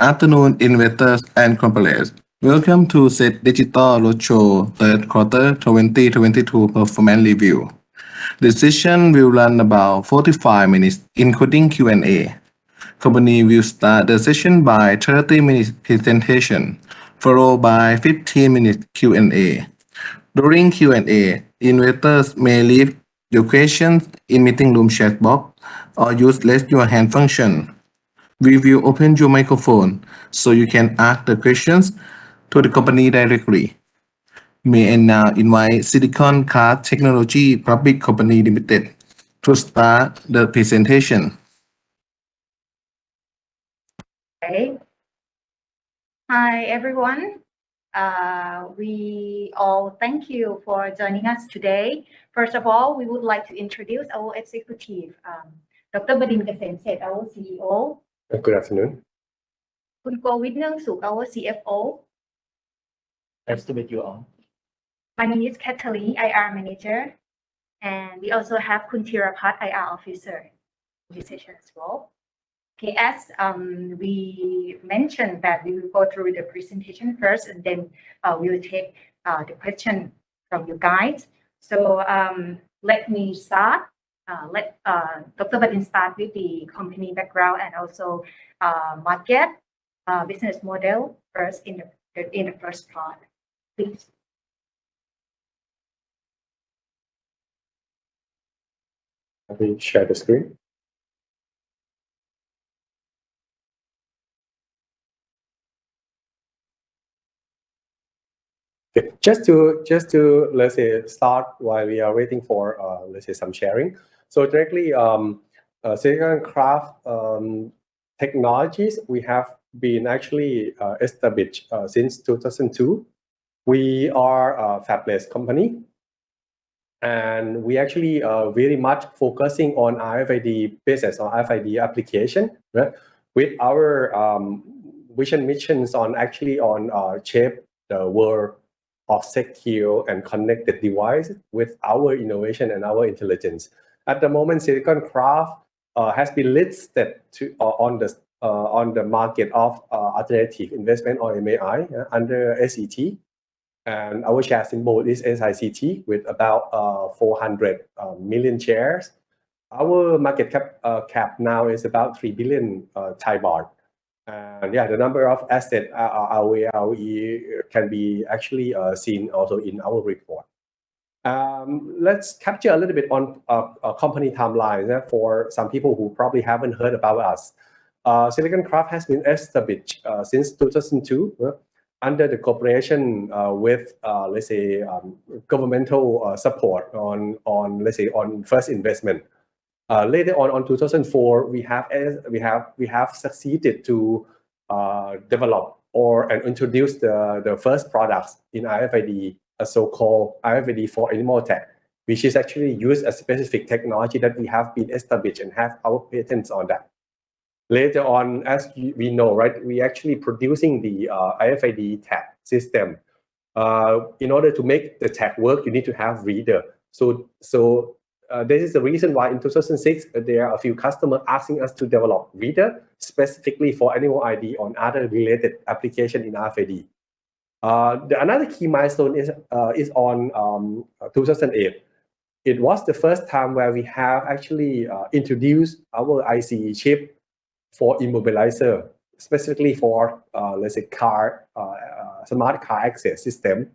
afternoon, investors and corporates. Welcome to SICT Digital Roadshow Third Quarter 2022 Performance Review. The session will run about 45 minutes, including Q&A. Company will start the session by 30 minutes presentation, followed by 15 minutes Q&A. During Q&A, investors may leave your questions in meeting room chat box or use raise your hand function. We will open your microphone so you can ask the questions to the company directly. May I now invite Silicon Card Technology Public Company Limited to start the presentation. Okay. Hi, everyone. We all thank you for joining us today. First of all, we would like to introduce our executive, Dr. Badin Kasem, our CEO. Good afternoon. Kun Kowit Neung Suk, our CFO. Nice to meet you all. My name is Kathleen, IR Manager, and we also have Kun Thirapat, IR Officer, in this session as well. Okay, as we mentioned that we will go through the presentation first, and then we will take the question from you guys. So let me start. Let Dr. Badin start with the company background and also market business model first in the first part, please. Let me share the screen. Okay. Just to let's say start while we are waiting for let's say some sharing. So directly, Silicon Craft Technologies, we have been actually established since 2002. We are a fabless company, and we actually very much focusing on RFID business or RFID application, right? With our vision missions on actually on shape the world of secure and connected devices with our innovation and our intelligence. At the moment, Silicon Craft has been listed on the market of alternative investment or MAI under SET, and our share symbol is SICT with about 400 million shares. Our market cap now is about 3 billion Thai baht. And yeah, the number of assets ROE can be actually seen also in our report. Let's capture a little bit on company timeline for some people who probably haven't heard about us. Silicon Craft has been established since 2002 under the cooperation with let's say governmental support on let's say on first investment. Later on 2004, we have succeeded to develop and introduce the first products in RFID, a so-called RFID for animal tech, which is actually used a specific technology that we have been established and have our patents on that. Later on, as we know, right, we actually producing the RFID tag system. In order to make the tag work, you need to have reader. So this is the reason why in 2006 there are a few customers asking us to develop reader specifically for animal ID on other related application in RFID. Another key milestone is on 2008. It was the first time where we have actually introduced our IC chip for immobilizer, specifically for let's say smart car access system,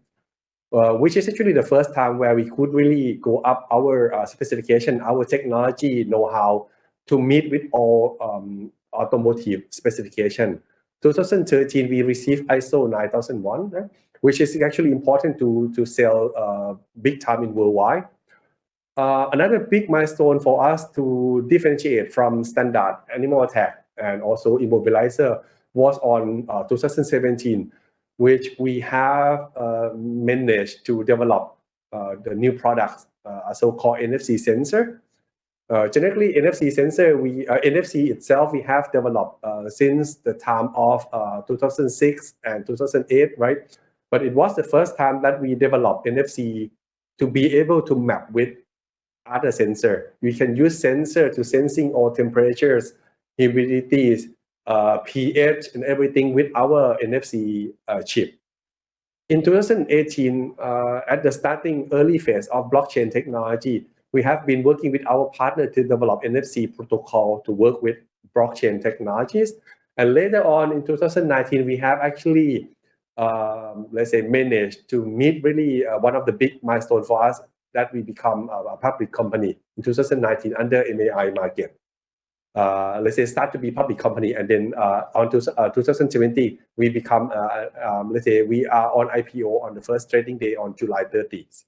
which is actually the first time where we could really go up our specification, our technology know-how to meet with all automotive specification. 2013, we received ISO 9001, right? Which is actually important to sell big time in worldwide. Another big milestone for us to differentiate from standard animal tag and also immobilizer was on 2017, which we have managed to develop the new products, a so-called NFC sensor. Generally, NFC sensor, NFC itself, we have developed since the time of 2006 and 2008, right? But it was the first time that we developed NFC to be able to map with other sensor. We can use sensor to sensing all temperatures, humidities, pH and everything with our NFC chip. In 2018, at the starting early phase of blockchain technology, we have been working with our partner to develop NFC protocol to work with blockchain technologies. And later on in 2019, we have actually, let's say, managed to meet really one of the big milestones for us, that we become a public company in 2019 under MAI market. Let's say start to be public company, and then on to 2020 we become let's say we are on IPO on the first trading day on July 30th.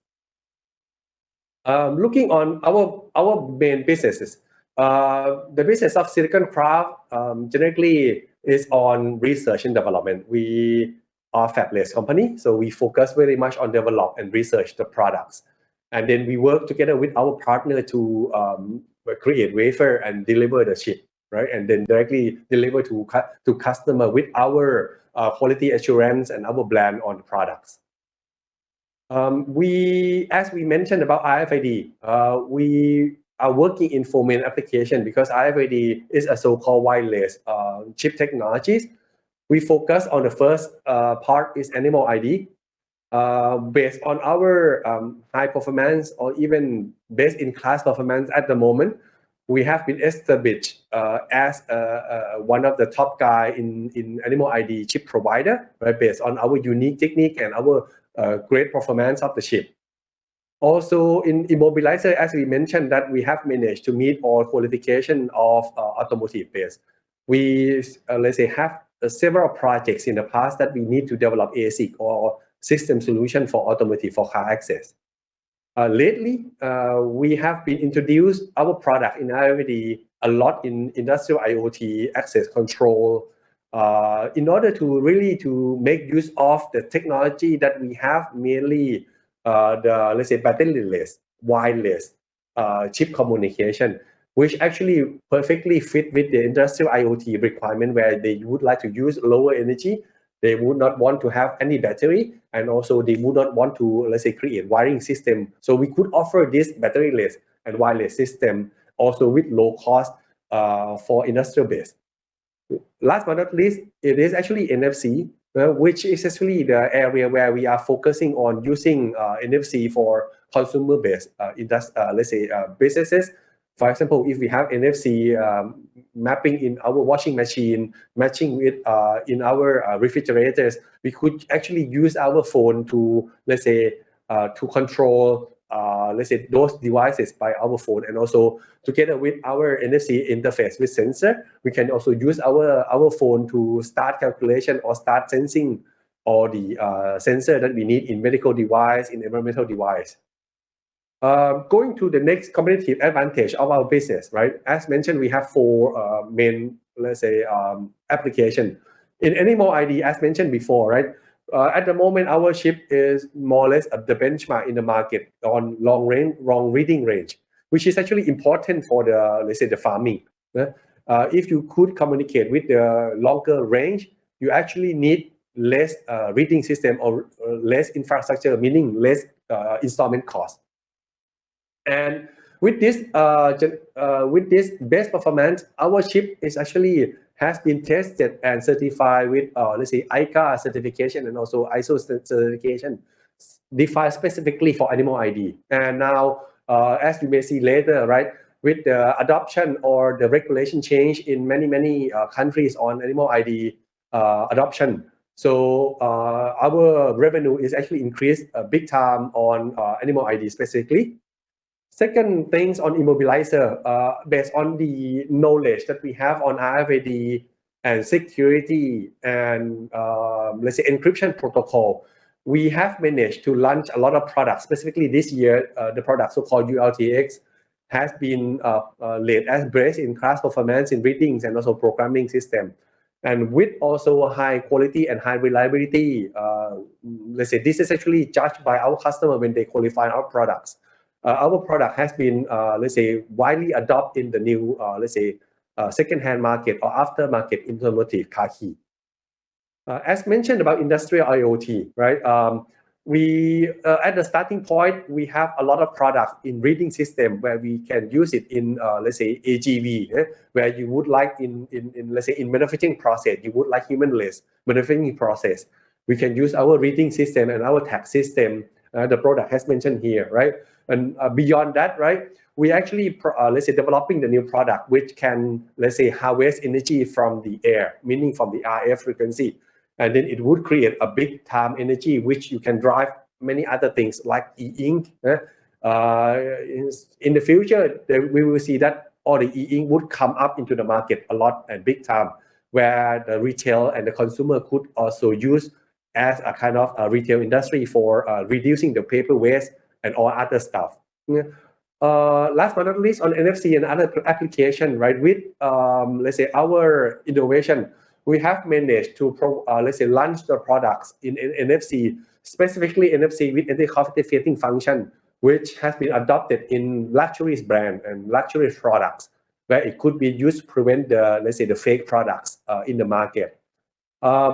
Looking on our main businesses, the business of Silicon Craft generally is on research and development. We are fabless company, so we focus very much on develop and research the products, and then we work together with our partner to create wafer and deliver the chip, right? And then directly deliver to customer with our quality assurance and our brand on the products. As we mentioned about RFID, we are working in 4 main application because RFID is a so-called wireless chip technologies. We focus on the first part is animal ID. Based on our high performance or even best in class performance at the moment, we have been established as one of the top guy in animal ID chip provider, right? Based on our unique technique and our great performance of the chip. Also in immobilizer, as we mentioned, that we have managed to meet all qualification of automotive base. We let's say have several projects in the past that we need to develop ASIC or system solution for automotive for car access. Lately, we have been introduced our product in RFID a lot in industrial IoT access control, in order to really to make use of the technology that we have, mainly the, let's say, batteryless, wireless chip communication, which actually perfectly fit with the industrial IoT requirement, where they would like to use lower energy. They would not want to have any battery, and also they would not want to, let's say, create wiring system. So we could offer this batteryless and wireless system also with low cost for industrial base. Last but not least, it is actually NFC, which is actually the area where we are focusing on using NFC for consumer-based let's say businesses. For example, if we have NFC mapping in our washing machine, matching with in our refrigerators, we could actually use our phone to, let's say, to control, let's say, those devices by our phone, and also together with our NFC interface with sensor, we can also use our phone to start calculation or start sensing all the sensor that we need in medical device, in environmental device. Going to the next competitive advantage of our business, right? As mentioned, we have 4 main, let's say, application. In animal ID, as mentioned before, right? At the moment, our chip is more or less the benchmark in the market on long reading range, which is actually important for the, let's say, the farming. If you could communicate with the longer range, you actually need less reading system or less infrastructure, meaning less installment cost. And with this best performance, our chip is actually has been tested and certified with let's say ICA certification and also ISO certification, defined specifically for animal ID. And now, as you may see later, right, with the adoption or the regulation change in many countries on animal ID adoption, so our revenue is actually increased big time on animal ID specifically. Second things on immobilizer, based on the knowledge that we have on RFID and security and let's say encryption protocol, we have managed to launch a lot of products. Specifically this year, the product so-called ULTX has been laid as best in class performance in readings and also programming system. And with also high quality and high reliability, let's say this is actually judged by our customer when they qualify our products. Our product has been, let's say, widely adopted in the new, let's say, second-hand market or aftermarket automotive car key. As mentioned about industrial IoT, right? we at the starting point, we have a lot of products in reading system where we can use it in let's say AGV, where you would like in let's say in manufacturing process, you would like human-less manufacturing process. We can use our reading system and our tag system. The product has mentioned here, right? And beyond that, right, we actually let's say developing the new product which can, let's say, harvest energy from the air, meaning from the RF frequency. And then it would create a big time energy which you can drive many other things like e-ink. In the future, we will see that all the e-ink would come up into the market a lot and big time, where the retail and the consumer could also use as a kind of a retail industry for reducing the paper waste and all other stuff. Last but not least, on NFC and other application, right? With let's say our innovation, we have managed to let's say launch the products in NFC, specifically NFC with anti-counterfeiting function, which has been adopted in luxury brand and luxury products, where it could be used to prevent the, let's say, the fake products in the market.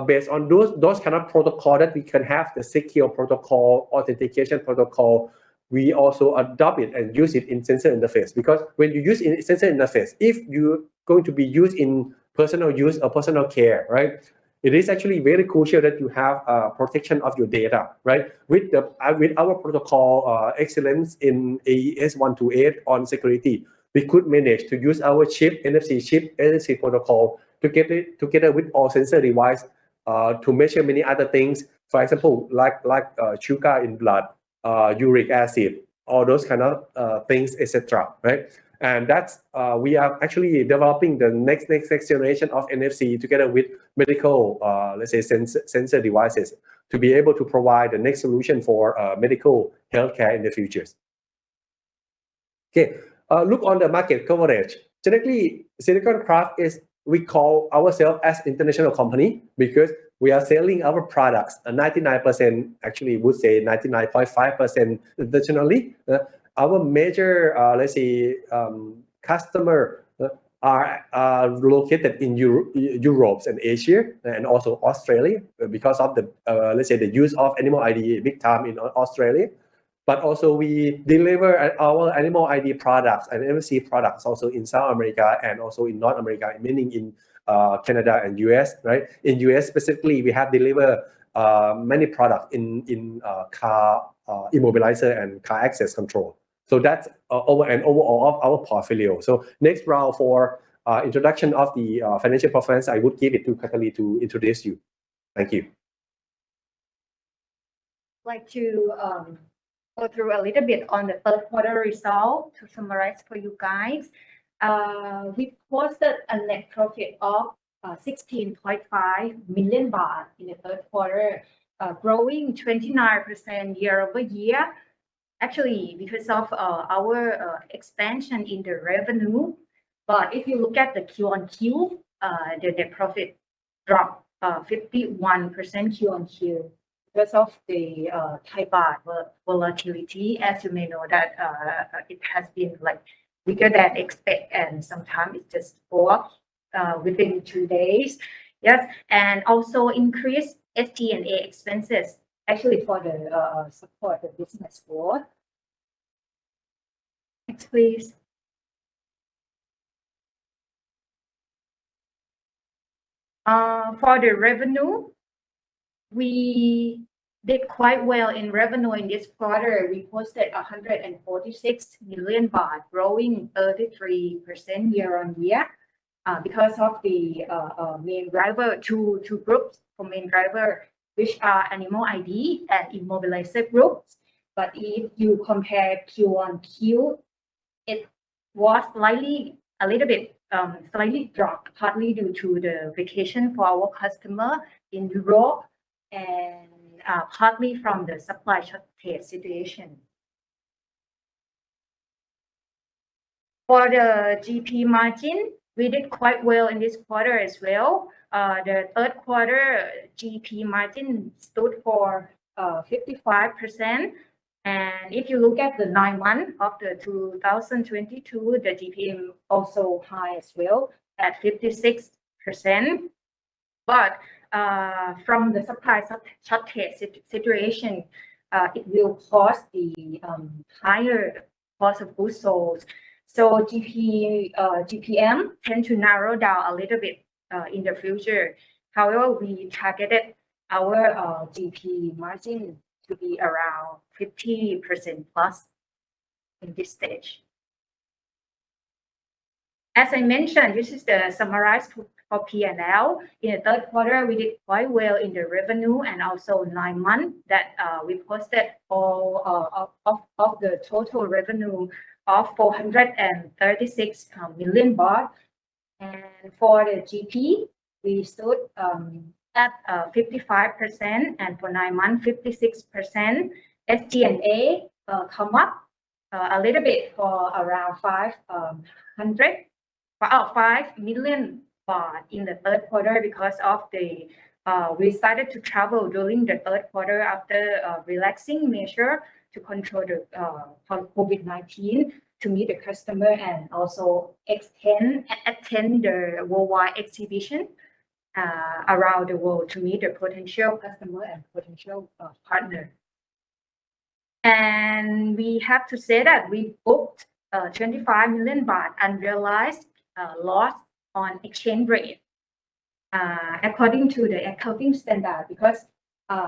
Based on those kind of protocol that we can have, the secure protocol, authentication protocol, we also adopt it and use it in sensor interface. Because when you use in sensor interface, if you're going to be used in personal use or personal care, right, it is actually very crucial that you have protection of your data, right? With our protocol excellence in AES 128 on security, we could manage to use our NFC protocol together with all sensor device to measure many other things. For example, like sugar in blood, uric acid, all those kind of things, etc. Right? And that's we are actually developing the next generation of NFC together with medical, let's say, sensor devices to be able to provide the next solution for medical healthcare in the future. Okay, look on the market coverage. Generally, Silicon Craft we call ourselves as international company because we are selling our products 99%, actually would say 99.5% internationally. Our major, let's say, customer are located in Europe and Asia and also Australia because of the, let's say, the use of animal ID big time in Australia. But also we deliver our animal ID products and NFC products also in South America and also in North America, meaning in Canada and US, right? In US specifically, we have delivered many products in car immobilizer and car access control. So that's overall of our portfolio. So next round for introduction of the financial performance, I would give it to Katali to introduce you. Thank you. I'd like to go through a little bit on the third quarter result to summarize for you guys. We posted a net profit of 16.5 million baht in the third quarter, growing 29% year over year. Actually, because of our expansion in the revenue. But if you look at the Q on Q, the net profit dropped 51% Q on Q. Because of the Thai baht volatility, as you may know, that it has been like bigger than expected, and sometimes it just go up within 2 days. Yes, and also increased SG&A expenses actually for the support the business growth. Next, please. For the revenue, we did quite well in revenue in this quarter. We posted 146 million baht, growing 33% year on year. Because of the main driver, two groups for main driver, which are animal ID and immobilizer groups. But if you compare Q on Q, it was slightly dropped, partly due to the vacation for our customer in Europe and partly from the supply shortage situation. For the GP margin, we did quite well in this quarter as well. The third quarter GP margin stood for 55%. And if you look at the 9 months of the 2022, the GPM also high as well at 56%. But from the supply shortage situation, it will cause the higher cost of goods sold. So GPM tend to narrow down a little bit in the future. However, we targeted our GP margin to be around 50% plus in this stage. As I mentioned, this is the summarized for P&L. In the third quarter, we did quite well in the revenue and also 9 months that we posted all of the total revenue of 436 million baht. And for the GP, we stood at 55%, and for 9 months, 56%. SG&A come up a little bit for around 5 million baht in the third quarter because of the we started to travel during the third quarter after relaxing measure to control the COVID-19 to meet the customer and also attend the worldwide exhibition around the world to meet the potential customer and potential partner. And we have to say that we booked 25 million baht unrealized loss on exchange rate according to the accounting standard, because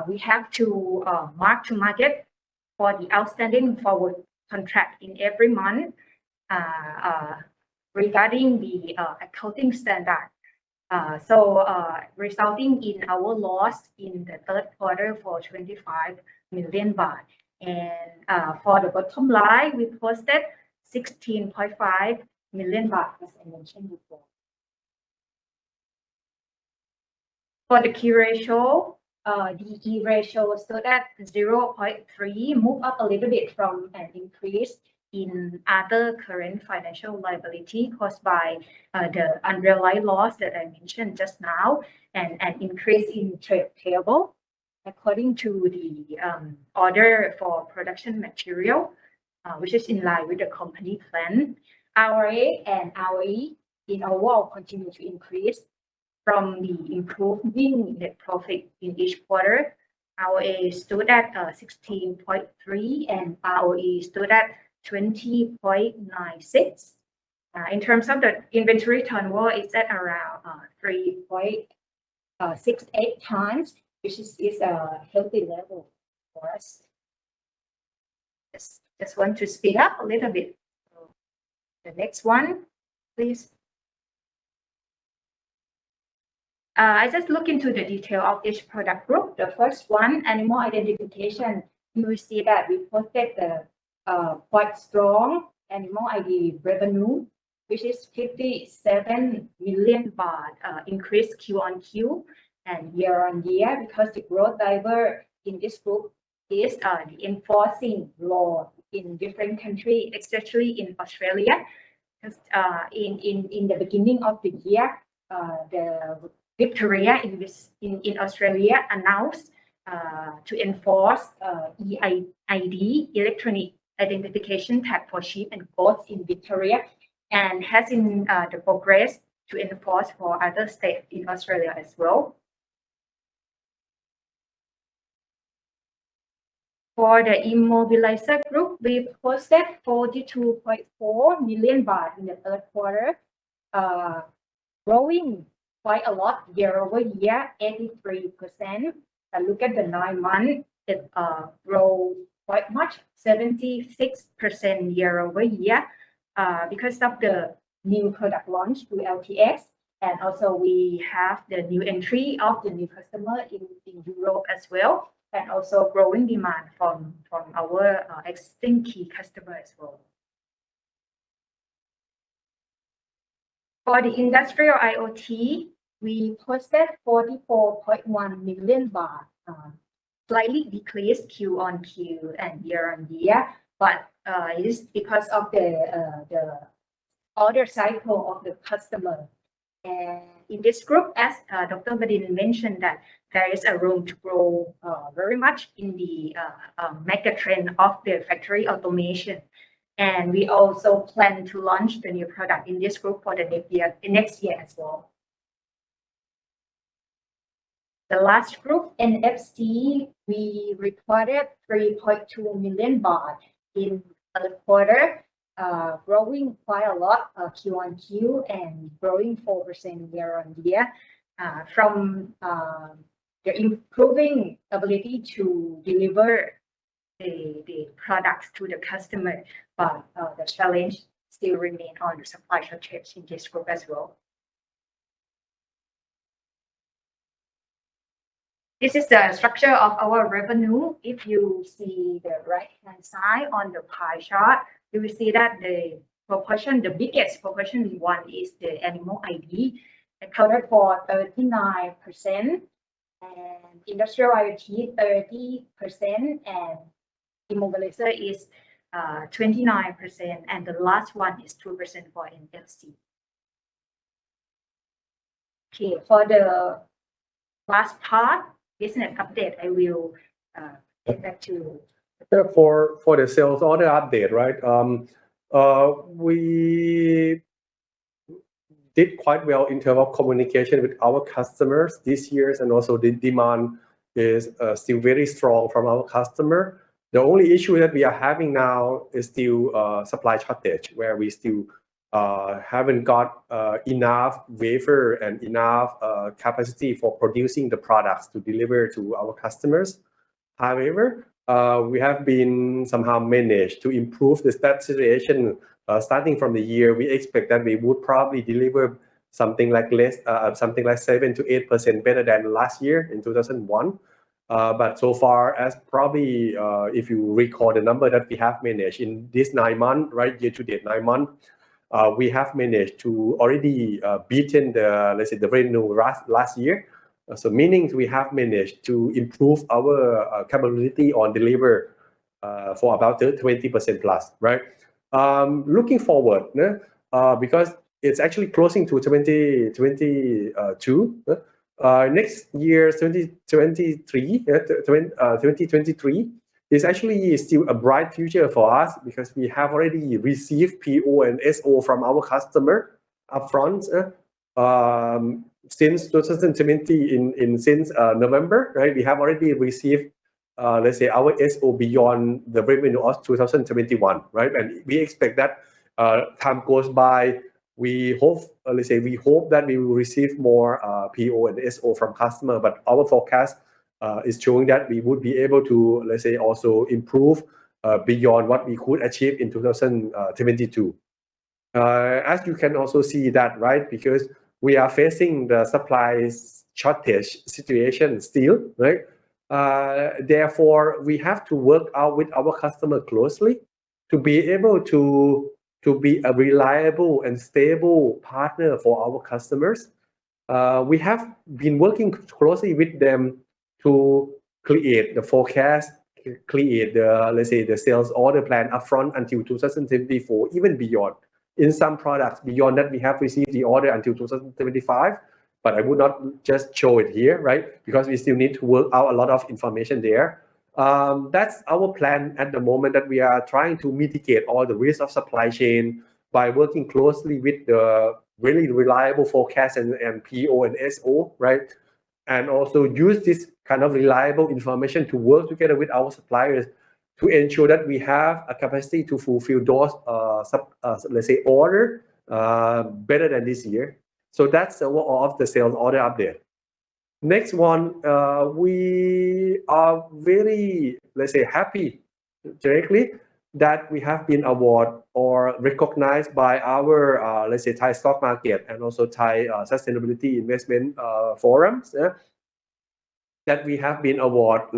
we have to mark to market for the outstanding forward contract in every month regarding the accounting standard. So resulting in our loss in the third quarter for 25 million baht. And for the bottom line, we posted 16.5 million baht, as I mentioned before. For the key ratio, the key ratio stood at 0.3, moved up a little bit from an increase in other current financial liability caused by the unrealized loss that I mentioned just now, and an increase in trade payable according to the order for production material, which is in line with the company plan. ROA and ROE in overall continue to increase from the improving net profit in each quarter. ROA stood at 16.3 and ROE stood at 20.96. In terms of the inventory turnover, it's at around 3.68 times, which is a healthy level for us. Just want to speed up a little bit. So the next one, please. I just look into the detail of each product group. The first one, animal identification, you will see that we posted the quite strong animal ID revenue, which is 57 million baht, increase Q on Q and year on year, because the growth driver in this group is the enforcing law in different countries, especially in Australia. Because in the beginning of the year, the Victoria in Australia announced to enforce EID, electronic identification tag for sheep and goats in Victoria, and has in the progress to enforce for other states in Australia as well. For the immobilizer group, we posted 42.4 million baht in the third quarter, growing quite a lot year over year, 83%. And look at the 9 months, it grow quite much, 76% year over year, because of the new product launch through LTX, and also we have the new entry of the new customer in Europe as well, and also growing demand from our existing key customer as well. For the industrial IoT, we posted 44.1 million baht, slightly decreased Q on Q and year on year, but it is because of the order cycle of the customer. And in this group, as Dr. Badin mentioned, that there is a room to grow very much in the mega trend of the factory automation. And we also plan to launch the new product in this group for the next year as well. The last group, NFC, we recorded 3.2 million baht in third quarter, growing quite a lot Q on Q and growing 4% year on year from the improving ability to deliver the products to the customer, but the challenge still remain on the supply shortage in this group as well. This is the structure of our revenue. If you see the right-hand side on the pie chart, you will see that the proportion, the biggest proportion one is the animal ID, accounted for 39%, and industrial IoT 30%, and immobilizer is 29%, and the last one is 2% for NFC. Okay, for the last part, business update, I will get back to. For the sales order update, right? We did quite well in terms of communication with our customers this year, and also the demand is still very strong from our customer. The only issue that we are having now is still supply shortage, where we still haven't got enough wafer and enough capacity for producing the products to deliver to our customers. However, we have been somehow managed to improve that situation. Starting from the year, we expect that we would probably deliver something like 7 to 8% better than last year in 2001. But so far as probably, if you recall the number that we have managed in this 9 months, right, year to date 9 months, we have managed to already beaten the, let's say, the revenue last year. So meaning we have managed to improve our capability on deliver for about 20% plus, right? Looking forward, because it's actually closing to 2022. Next year, 2023 is actually still a bright future for us because we have already received PO and SO from our customer upfront since 2020 since November, right? We have already received let's say our SO beyond the revenue of 2021, right? And we expect that time goes by. We hope, we hope that we will receive more PO and SO from customer, but our forecast is showing that we would be able to, also improve beyond what we could achieve in 2022. As you can also see that, right? Because we are facing the supply shortage situation still, right? Therefore, we have to work out with our customer closely to be able to be a reliable and stable partner for our customers. We have been working closely with them to create the forecast, create the, the sales order plan upfront until 2024, even beyond. In some products, beyond that, we have received the order until 2025, but I would not just show it here, right? Because we still need to work out a lot of information there. That's our plan at the moment, that we are trying to mitigate all the risks of supply chain by working closely with the really reliable forecast and PO and SO, right? And also use this kind of reliable information to work together with our suppliers to ensure that we have a capacity to fulfill those, order better than this year. So that's of the sales order update. Next one, we are very, happy directly that we have been awarded or recognized by our, Thai stock market and also Thai sustainability investment forums, that we have been awarded,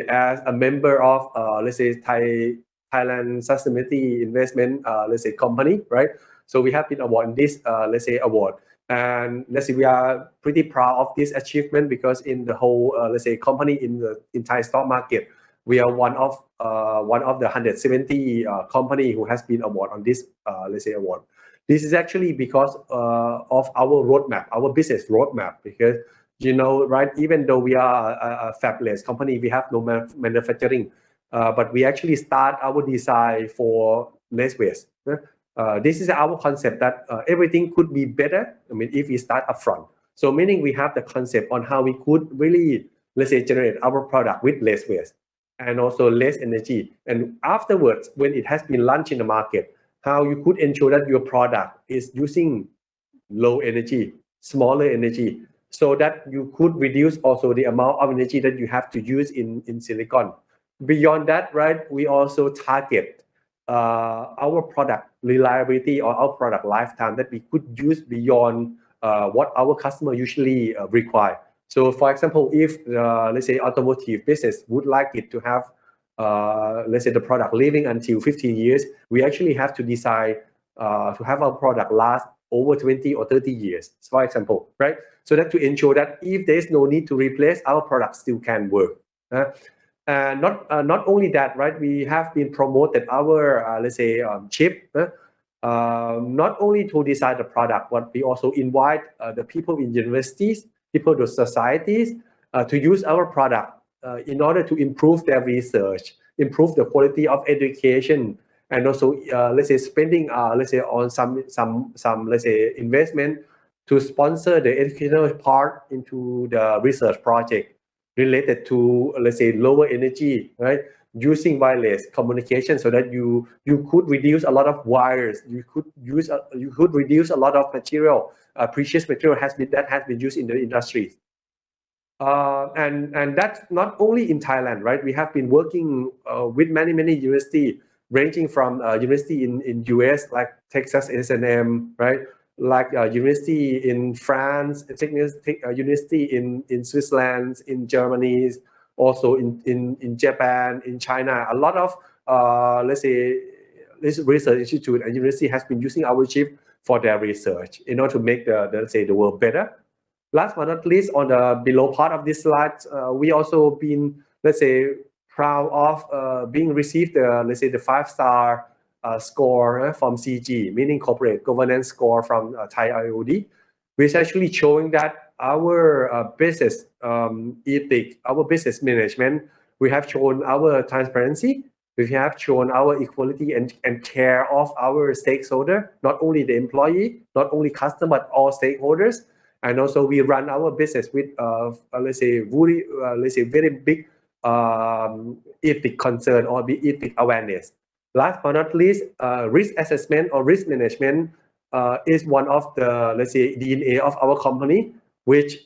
as a member of, Thailand Sustainability Investment, company, right? So we have been awarded this, award. And we are pretty proud of this achievement because in the whole, company in Thai stock market, we are one of the 170 company who has been awarded on this, award. This is actually because of our roadmap, our business roadmap, because right, even though we are a fabless company, we have no manufacturing, but we actually start our design for less waste. This is our concept that everything could be better. I mean, if we start upfront. So meaning we have the concept on how we could really, let's say, generate our product with less waste and also less energy. And afterwards, when it has been launched in the market, how you could ensure that your product is using low energy, smaller energy, so that you could reduce also the amount of energy that you have to use in silicon. Beyond that, right, we also target our product reliability or our product lifetime that we could use beyond what our customer usually require. So for example, if let's say automotive business would like it to have let's say the product living until 15 years, we actually have to design to have our product last over 20 or 30 years, for example, right? So that to ensure that if there's no need to replace, our product still can work. And not only that, right? We have been promoted our let's say chip, not only to design the product, but we also invite the people in universities, people to societies to use our product in order to improve their research, improve the quality of education, and also let's say spending let's say on some let's say investment to sponsor the educational part into the research project related to, let's say, lower energy, right? Using wireless communication so that you could reduce a lot of wires, you could reduce a lot of material, precious material that has been used in the industry. And that's not only in Thailand, right? We have been working with many universities, ranging from university in US like Texas A&M, right? Like university in France, university in Switzerland, in Germany, also in Japan, in China. A lot of let's say this research institute and university has been using our chip for their research in order to make the let's say the world better. Last but not least, on the below part of this slide, we also been, let's say, proud of being received the, let's say, the 5-star score from CG, meaning corporate governance score from Thai IOD, which is actually showing that our business ethic, our business management, we have shown our transparency, we have shown our equality and care of our stakeholder, not only the employee, not only customer, but all stakeholders. And also we run our business with, let's say, very big ethic concern or the ethic awareness. Last but not least, risk assessment or risk management is one of the, let's say, DNA of our company, which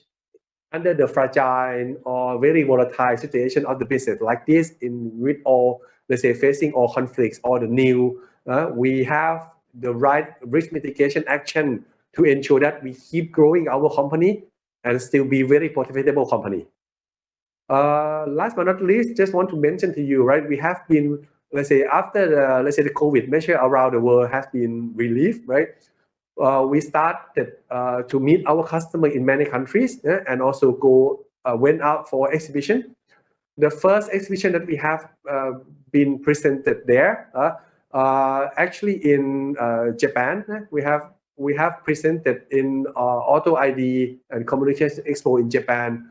under the fragile or very volatile situation of the business like this, with all, let's say, facing all conflicts or the new, we have the right risk mitigation action to ensure that we keep growing our company and still be very profitable company. Last but not least, just want to mention to you, right? We have been, let's say, after the, let's say, the COVID measure around the world has been relieved, right? We started to meet our customer in many countries and also went out for exhibition. The first exhibition that we have been presented there, actually in Japan, we have presented in Auto ID and Communication Expo in Japan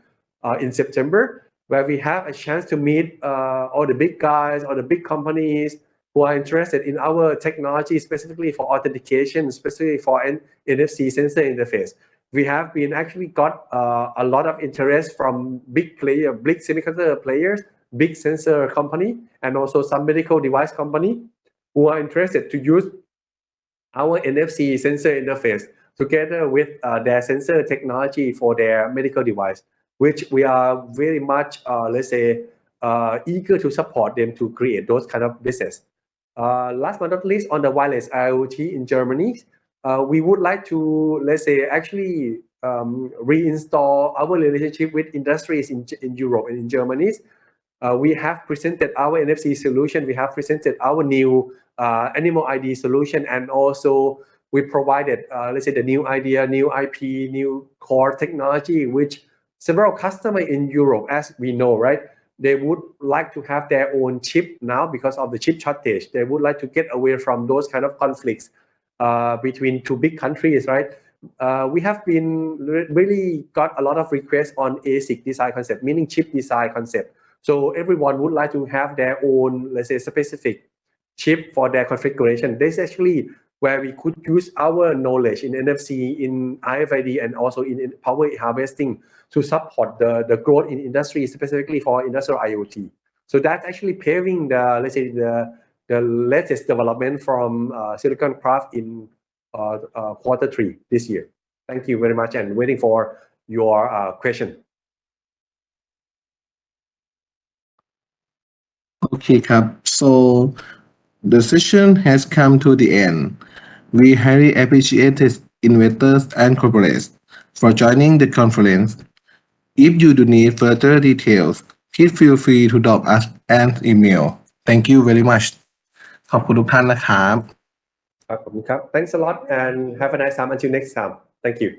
in September, where we have a chance to meet all the big guys, all the big companies who are interested in our technology, specifically for authentication, especially for an NFC sensor interface. We have been actually got a lot of interest from big semiconductor players, big sensor company, and also some medical device company who are interested to use our NFC sensor interface together with their sensor technology for their medical device, which we are very much, let's say, eager to support them to create those kind of business. Last but not least, on the wireless IoT in Germany, we would like to, let's say, actually reinstall our relationship with industries in Europe and in Germany. We have presented our NFC solution. We have presented our new animal ID solution, and also we provided, let's say, the new idea, new IP, new core technology, which several customers in Europe, as we know, right, they would like to have their own chip now because of the chip shortage. They would like to get away from those kind of conflicts between two big countries, right? We have been really got a lot of requests on ASIC design concept, meaning chip design concept. So everyone would like to have their own, let's say, specific chip for their configuration. This actually where we could use our knowledge in NFC, in RFID, and also in power harvesting to support the growth in industry, specifically for industrial IoT. So that's actually paving the, let's say, the latest development from Silicon Craft in quarter 3 this year. Thank you very much and waiting for your question. Okay ครับ so the session has come to the end. We highly appreciate investors and corporates for joining the conference. If you do need further details, please feel free to drop us an email. Thank you very much. ขอบคุณทุกท่านนะครับ Thanks a lot and have a nice time until next time. Thank you.